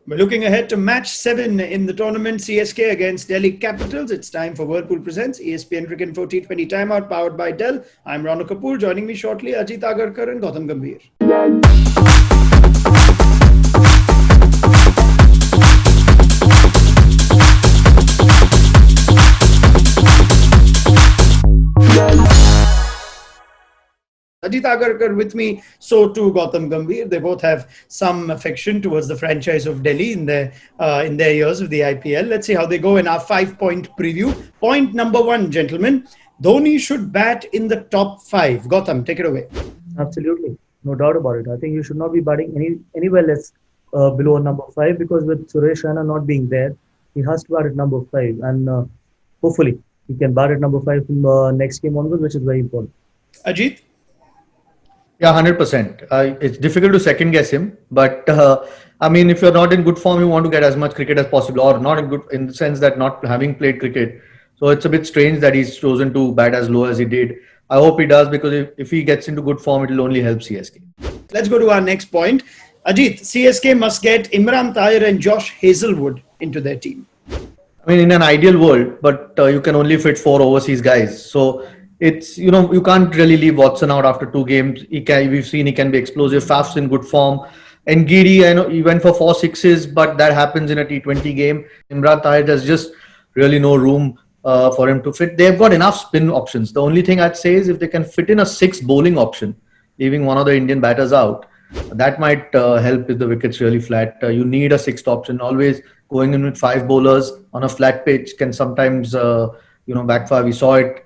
We're looking ahead to match 7 in the tournament, CSK against Delhi Capitals. It's time for Whirlpool Presents ESPNcricinfo T20 Timeout powered by Dell. I'm Rana Kapoor. Joining me shortly, Ajit, Agarkar and Gautam Gambhir. Ajit Agarkar with me, so too Gautam Gambhir. They both have some affection towards the franchise of Delhi in their years of the IPL. Let's see how they go in our 5-point preview. Point number 1, gentlemen. Dhoni should bat in the top 5. Gautam, take it away. Absolutely, no doubt about it. I think you should not be batting anywhere less below number 5, because with Suresh Raina not being there, he has to bat at number 5, and hopefully he can bat at number 5 from next game onwards, which is very important. Ajit? Yeah, 100%. It's difficult to second guess him, but if you're not in good form, you want to get as much cricket as possible, or not in the sense that not having played cricket. So it's a bit strange that he's chosen to bat as low as he did. I hope he does, because if he gets into good form, it will only help CSK. Let's go to our next point. Ajit, CSK must get Imran Tahir and Josh Hazlewood into their team. In an ideal world, but you can only fit 4 overseas guys. So it's, you can't really leave Watson out after 2 games. We've seen he can be explosive. Faf's in good form. And Giri, I know he went for 4 sixes, but that happens in a T20 game. Imran Tahir, there's just really no room for him to fit. They've got enough spin options. The only thing I'd say is if they can fit in a 6 bowling option, leaving one of the Indian batters out, that might help if the wicket's really flat. You need a 6th option. Always going in with 5 bowlers on a flat pitch can sometimes backfire. We saw it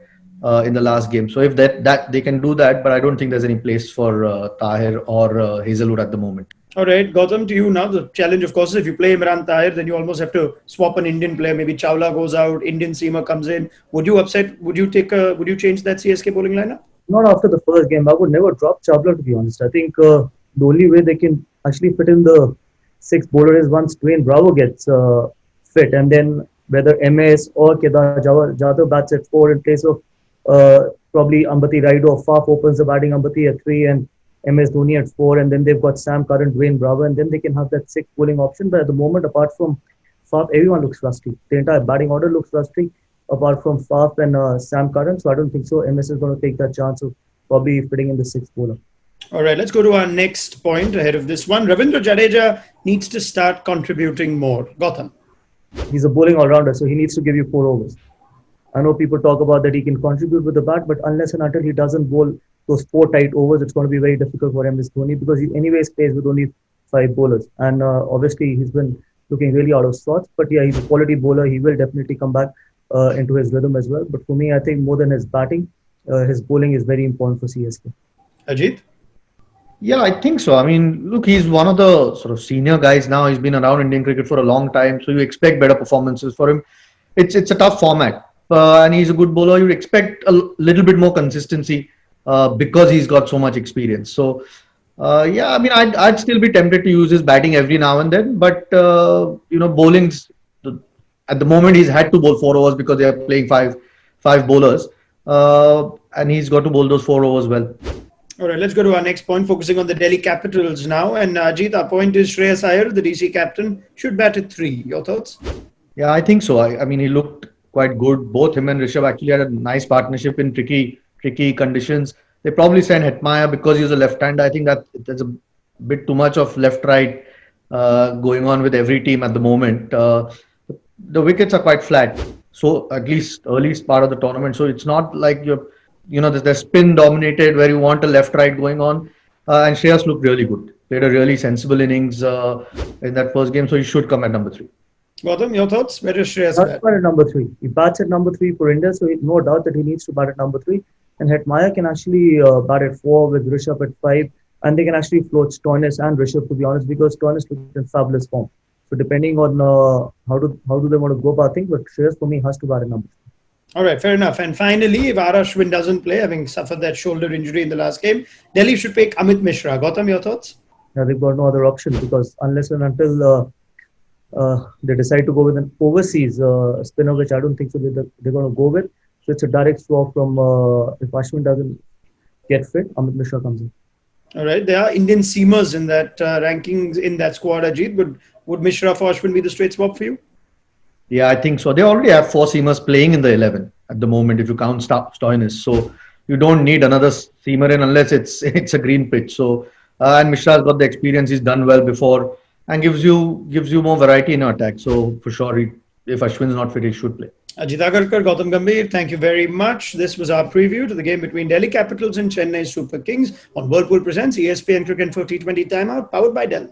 in the last game. So if that they can do that, but I don't think there's any place for Tahir or Hazlewood at the moment. All right, Gautam, to you now. The challenge, of course, is if you play Imran Tahir, then you almost have to swap an Indian player. Maybe Chawla goes out, Indian seamer comes in. Would you change that CSK bowling lineup? Not after the first game. I would never drop Chawla, to be honest. I think the only way they can actually fit in the 6th bowler is once Dwayne Bravo gets fit, and then whether MS or Kedar Jadhav bats at 4 in place of probably Ambati Raidu or Faf opens the batting, Ambati at 3 and MS Dhoni at 4, and then they've got Sam Curran, Dwayne Bravo, and then they can have that 6th bowling option. But at the moment, apart from Faf, everyone looks rusty. The entire batting order looks rusty, apart from Faf and Sam Curran. So I don't think so. MS is going to take that chance of probably fitting in the 6th bowler. All right, let's go to our next point ahead of this one. Ravindra Jadeja needs to start contributing more. Gautam. He's a bowling all-rounder, so he needs to give you 4 overs. I know people talk about that he can contribute with the bat, but unless and until he doesn't bowl those 4 tight overs, it's going to be very difficult for MS Dhoni, because he anyways plays with only 5 bowlers. And obviously, he's been looking really out of sorts. But yeah, he's a quality bowler. He will definitely come back into his rhythm as well. But for me, I think more than his batting, his bowling is very important for CSK. Ajit? Yeah, I think so. Look, he's one of the sort of senior guys now. He's been around Indian cricket for a long time, so you expect better performances for him. It's a tough format. And he's a good bowler. You'd expect a little bit more consistency because he's got so much experience. So, I'd still be tempted to use his batting every now and then. But, bowling's at the moment he's had to bowl 4 overs because they are playing five bowlers. And he's got to bowl those 4 overs well. All right, let's go to our next point, focusing on the Delhi Capitals now. And Ajit, our point is Shreyas Iyer, the DC captain, should bat at 3. Your thoughts? Yeah, I think so. He looked quite good. Both him and Rishabh actually had a nice partnership in tricky conditions. They probably sent Hetmyer because he's a left-hander. I think that there's a bit too much of left-right going on with every team at the moment. The wickets are quite flat, so at least early part of the tournament. So it's not like they're spin dominated where you want a left-right going on. And Shreyas looked really good. Played a really sensible innings in that first game, so he should come at number 3. Gautam, your thoughts? Where is Shreyas bat? At number 3. He bats at number 3 for India, so no doubt that he needs to bat at number 3. And Hetmyer can actually bat at 4 with Rishabh at 5, and they can actually float Stoinis and Rishabh, to be honest, because Stoinis looked in fabulous form. So depending on how do they want to go about things, but Shreyas for me has to bat at number 3. All right, fair enough. And finally, if Ashwin doesn't play, having suffered that shoulder injury in the last game, Delhi should pick Amit Mishra. Gautam, your thoughts? Yeah, they've got no other option, because unless and until they decide to go with an overseas spinner, which I don't think so they're going to go with. So it's a direct swap from if Ashwin doesn't get fit, Amit Mishra comes in. All right, there are Indian seamers in that rankings in that squad, Ajit. But Would Mishra for Ashwin be the straight swap for you? Yeah, I think so. They already have four seamers playing in the 11 at the moment, if you count Stoinis. So you don't need another seamer in unless it's it's a green pitch. So and Mishra's got the experience; he's done well before, and gives you more variety in your attack. So for sure, if Ashwin's not fit, he should play. Ajit Agarkar, Gautam Gambhir, thank you very much. This was our preview to the game between Delhi Capitals and Chennai Super Kings on Whirlpool Presents ESPN Cricinfo T20 Timeout, powered by Dell.